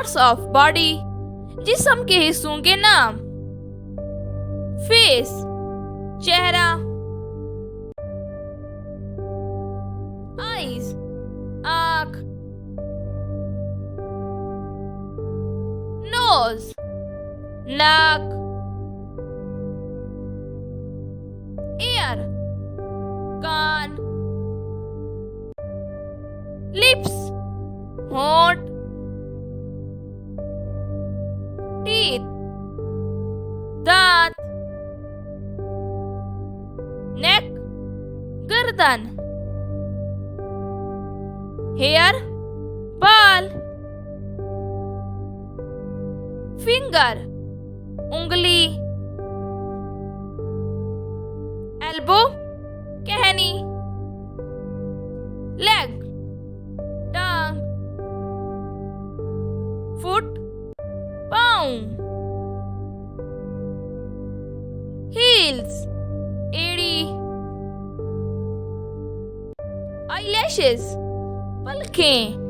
Parts of body, जिस्म के हिस्सों के नाम। फेस, चेहरा। आईज, आँख। नोज, नाक। ईयर, कान। लिप्स, होंठ। टीथ, दांत। नेक, गर्दन। हेयर, बाल। फिंगर, उंगली। एल्बो, कहनी। लेग, टांग। फुट, पाँव। हील्स, एड़ी। आईलैशेस, पलकें।